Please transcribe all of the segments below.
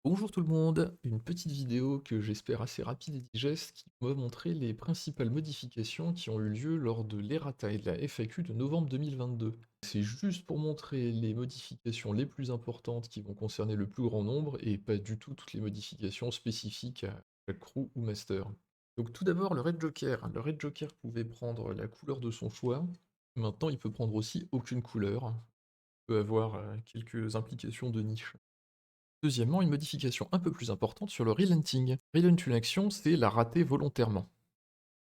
Bonjour tout le monde, une petite vidéo que j'espère assez rapide et digeste qui va montrer les principales modifications qui ont eu lieu lors de l'errata et de la FAQ de novembre 2022. C'est juste pour montrer les modifications les plus importantes qui vont concerner le plus grand nombre et pas du tout toutes les modifications spécifiques à chaque crew ou master. Donc tout d'abord le Red Joker. Le Red Joker pouvait prendre la couleur de son choix, maintenant il peut prendre aussi aucune couleur, il peut avoir quelques implications de niche. Deuxièmement, une modification un peu plus importante sur le relenting. Relent une action, c'est la rater volontairement.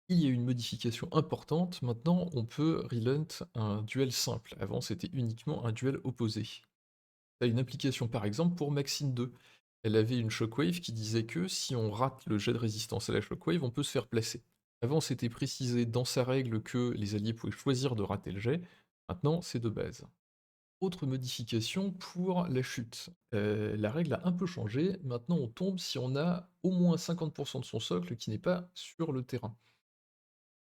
Il y a une modification importante, maintenant on peut relent un duel simple. Avant c'était uniquement un duel opposé. Ça a une application par exemple pour Maxine 2. Elle avait une shockwave qui disait que si on rate le jet de résistance à la shockwave, on peut se faire placer. Avant c'était précisé dans sa règle que les alliés pouvaient choisir de rater le jet, maintenant c'est de base. Autre modification pour la chute. La règle a un peu changé, maintenant on tombe si on a au moins 50% de son socle qui n'est pas sur le terrain.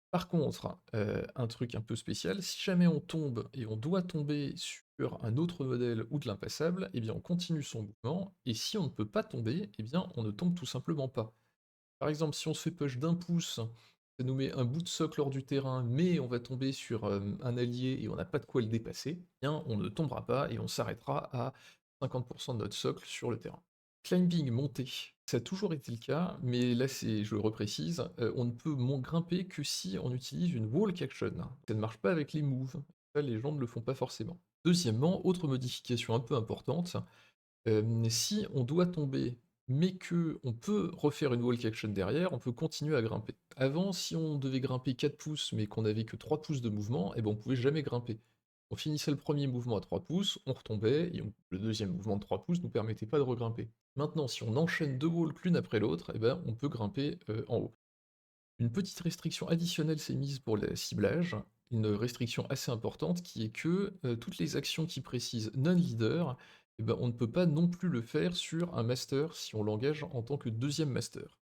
Par contre, un truc un peu spécial, si jamais on tombe et on doit tomber sur un autre modèle ou de l'impassable, eh bien on continue son mouvement, et si on ne peut pas tomber, eh bien on ne tombe tout simplement pas. Par exemple, si on se fait push d'un pouce, ça nous met un bout de socle hors du terrain, mais on va tomber sur un allié et on n'a pas de quoi le dépasser, eh bien on ne tombera pas et on s'arrêtera à 50% de notre socle sur le terrain. Climbing, monter. Ça a toujours été le cas, mais là c'est, je le reprécise, on ne peut grimper que si on utilise une walk action. Ça ne marche pas avec les moves, ça les gens ne le font pas forcément. Deuxièmement, autre modification un peu importante, si on doit tomber, mais que on peut refaire une walk action derrière, on peut continuer à grimper. Avant, si on devait grimper 4 pouces, mais qu'on avait que 3 pouces de mouvement, eh ben on pouvait jamais grimper. On finissait le premier mouvement à 3 pouces, on retombait, et le deuxième mouvement de 3 pouces nous permettait pas de regrimper. Maintenant, si on enchaîne deux walks l'une après l'autre, eh ben on peut grimper en haut. Une petite restriction additionnelle s'est mise pour le ciblage, une restriction assez importante qui est que toutes les actions qui précisent non-leader, eh ben, on ne peut pas non plus le faire sur un master si on l'engage en tant que deuxième master.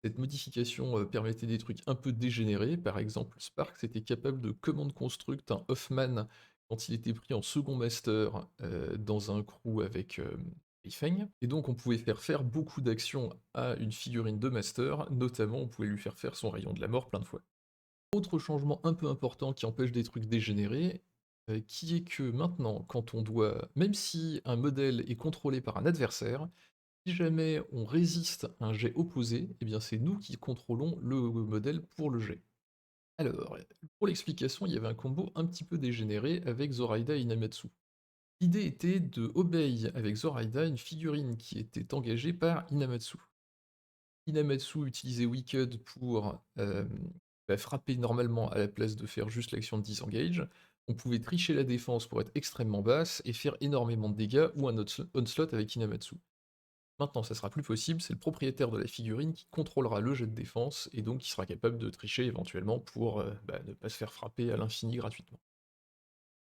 Cette modification permettait des trucs un peu dégénérés, par exemple Sparks était capable de command construct un Hoffman quand il était pris en second master dans un crew avec Feng, et donc on pouvait faire beaucoup d'actions à une figurine de master, notamment on pouvait lui faire faire son rayon de la mort plein de fois. Autre changement un peu important qui empêche des trucs dégénérés, qui est que maintenant, quand on doit, même si un modèle est contrôlé par un adversaire, si jamais on résiste à un jet opposé, eh bien c'est nous qui contrôlons le modèle pour le jet. Alors, pour l'explication, il y avait un combo un petit peu dégénéré avec Zoraida et Inamatsu. L'idée était de obey avec Zoraida une figurine qui était engagée par Inamatsu. Inamatsu utilisait Wicked pour frapper normalement à la place de faire juste l'action de disengage. On pouvait tricher la défense pour être extrêmement basse et faire énormément de dégâts ou un onslaught avec Inamatsu. Maintenant, ça sera plus possible, c'est le propriétaire de la figurine qui contrôlera le jet de défense et donc qui sera capable de tricher éventuellement pour ne pas se faire frapper à l'infini gratuitement.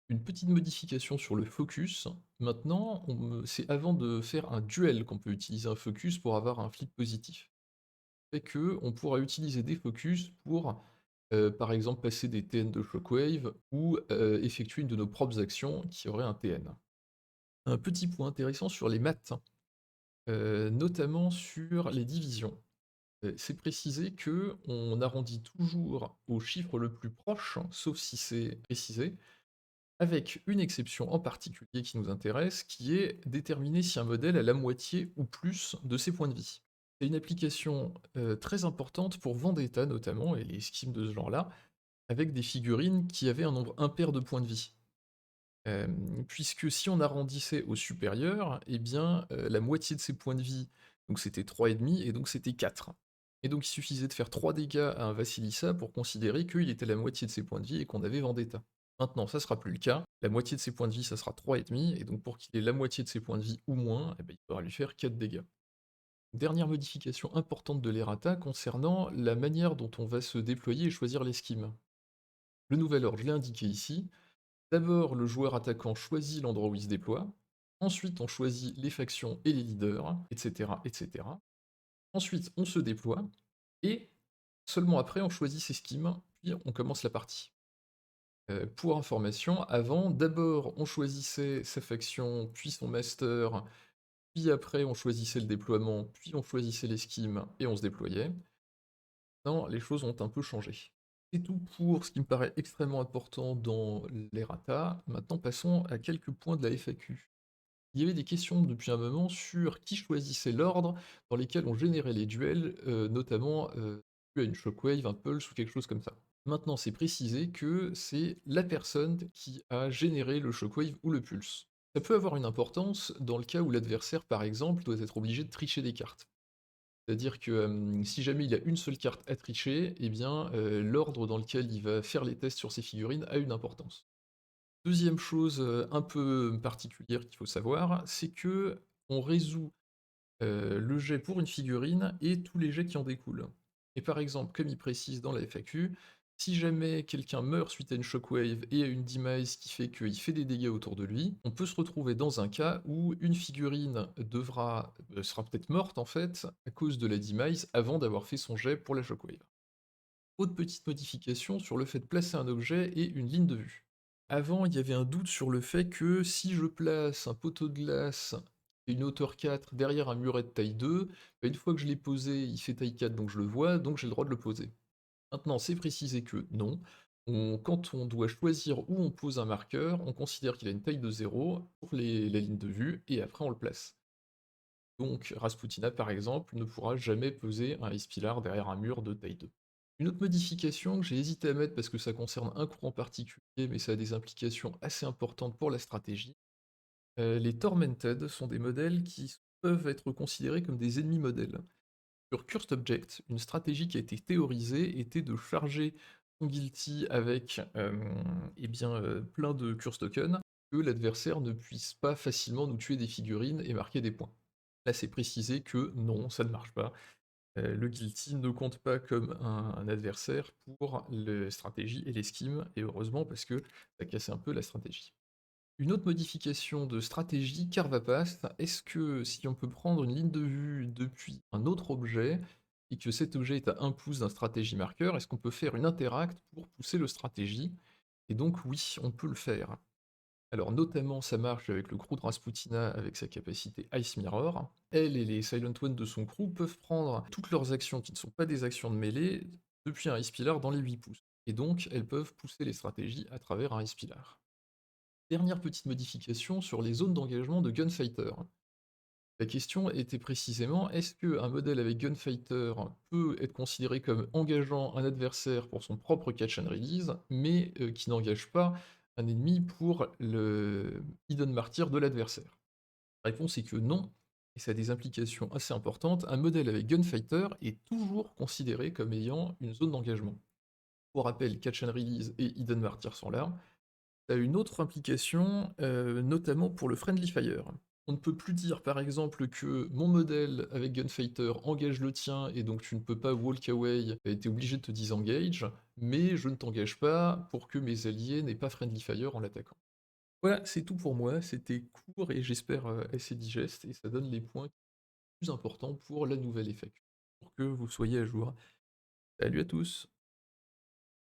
Une petite modification sur le focus. Maintenant, c'est avant de faire un duel qu'on peut utiliser un focus pour avoir un flip positif. Fait que on pourra utiliser des focus pour, par exemple, passer des TN de Shockwave ou effectuer une de nos propres actions qui aurait un TN. Un petit point intéressant sur les maths, notamment sur les divisions. C'est précisé que on arrondit toujours au chiffre le plus proche, sauf si c'est précisé, avec une exception en particulier qui nous intéresse, qui est déterminer si un modèle a la moitié ou plus de ses points de vie. C'est une application très importante pour Vendetta notamment, et les skims de ce genre-là, avec des figurines qui avaient un nombre impair de points de vie. Puisque si on arrondissait au supérieur, eh bien la moitié de ses points de vie, donc c'était 3,5, et donc c'était 4. Et donc il suffisait de faire 3 dégâts à un Vasilissa pour considérer qu'il était la moitié de ses points de vie et qu'on avait Vendetta. Maintenant, ça sera plus le cas, la moitié de ses points de vie, ça sera 3,5, et donc pour qu'il ait la moitié de ses points de vie ou moins, eh ben, il faudra lui faire 4 dégâts. Dernière modification importante de l'errata concernant la manière dont on va se déployer et choisir les schemes. Le nouvel ordre, je l'ai indiqué ici. D'abord, le joueur attaquant choisit l'endroit où il se déploie. Ensuite, on choisit les factions et les leaders, etc., etc. Ensuite, on se déploie. Et seulement après, on choisit ses schemes, puis on commence la partie. Pour information, avant, d'abord, on choisissait sa faction, puis son master, puis après on choisissait le déploiement, puis on choisissait les schemes et on se déployait. Maintenant, les choses ont un peu changé. C'est tout pour ce qui me paraît extrêmement important dans l'errata. Maintenant, passons à quelques points de la FAQ. Il y avait des questions depuis un moment sur qui choisissait l'ordre dans lesquels on générait les duels, notamment dû à une shockwave, un pulse ou quelque chose comme ça. Maintenant, c'est précisé que c'est la personne qui a généré le shockwave ou le pulse. Ça peut avoir une importance dans le cas où l'adversaire, par exemple, doit être obligé de tricher des cartes. C'est-à-dire que si jamais il a une seule carte à tricher, eh bien l'ordre dans lequel il va faire les tests sur ses figurines a une importance. Deuxième chose un peu particulière qu'il faut savoir, c'est que on résout le jet pour une figurine et tous les jets qui en découlent. Et par exemple, comme il précise dans la FAQ, si jamais quelqu'un meurt suite à une shockwave et à une demise qui fait qu'il fait des dégâts autour de lui, on peut se retrouver dans un cas où une figurine sera peut-être morte en fait à cause de la demise avant d'avoir fait son jet pour la shockwave. Autre petite modification sur le fait de placer un objet et une ligne de vue. Avant, il y avait un doute sur le fait que si je place un poteau de glace et une hauteur 4 derrière un muret de taille 2, bah, une fois que je l'ai posé, il fait taille 4 donc je le vois, donc j'ai le droit de le poser. Maintenant, c'est précisé que non. Quand on doit choisir où on pose un marqueur, on considère qu'il a une taille de 0 pour la ligne de vue et après on le place. Donc Rasputina, par exemple, ne pourra jamais poser un Ice Pillar derrière un mur de taille 2. Une autre modification que j'ai hésité à mettre parce que ça concerne un courant particulier, mais ça a des implications assez importantes pour la stratégie. Les Tormented sont des modèles qui peuvent être considérés comme des ennemis modèles. Sur Cursed Object, une stratégie qui a été théorisée était de charger son guilty avec plein de curse tokens, que l'adversaire ne puisse pas facilement nous tuer des figurines et marquer des points. Là, c'est précisé que non, ça ne marche pas. Le guilty ne compte pas comme un adversaire pour les stratégies et les schemes, et heureusement parce que ça casse un peu la stratégie. Une autre modification de stratégie, Carvapast, est-ce que si on peut prendre une ligne de vue depuis un autre objet, et que cet objet est à 1 pouce d'un stratégie marqueur, est-ce qu'on peut faire une interact pour pousser le stratégie? Et donc oui, on peut le faire. Alors notamment ça marche avec le crew de Rasputina avec sa capacité Ice Mirror. Elle et les Silent One de son crew peuvent prendre toutes leurs actions qui ne sont pas des actions de mêlée depuis un Ice Pillar dans les 8 pouces. Et donc elles peuvent pousser les stratégies à travers un Ice Pillar. Dernière petite modification sur les zones d'engagement de Gunfighter. La question était précisément, est-ce qu'un modèle avec Gunfighter peut être considéré comme engageant un adversaire pour son propre catch and release, mais qui n'engage pas un ennemi pour le Hidden Martyr de l'adversaire? La réponse est que non, et ça a des implications assez importantes. Un modèle avec Gunfighter est toujours considéré comme ayant une zone d'engagement. Pour rappel, catch and release et Hidden Martyr sont là. Ça a une autre implication, notamment pour le Friendly Fire. On ne peut plus dire par exemple que mon modèle avec Gunfighter engage le tien et donc tu ne peux pas walk away et t'es obligé de te disengage, mais je ne t'engage pas pour que mes alliés n'aient pas Friendly Fire en l'attaquant. Voilà, c'est tout pour moi, c'était court et j'espère assez digeste et ça donne les points les plus importants pour la nouvelle FAQ, pour que vous soyez à jour. Salut à tous!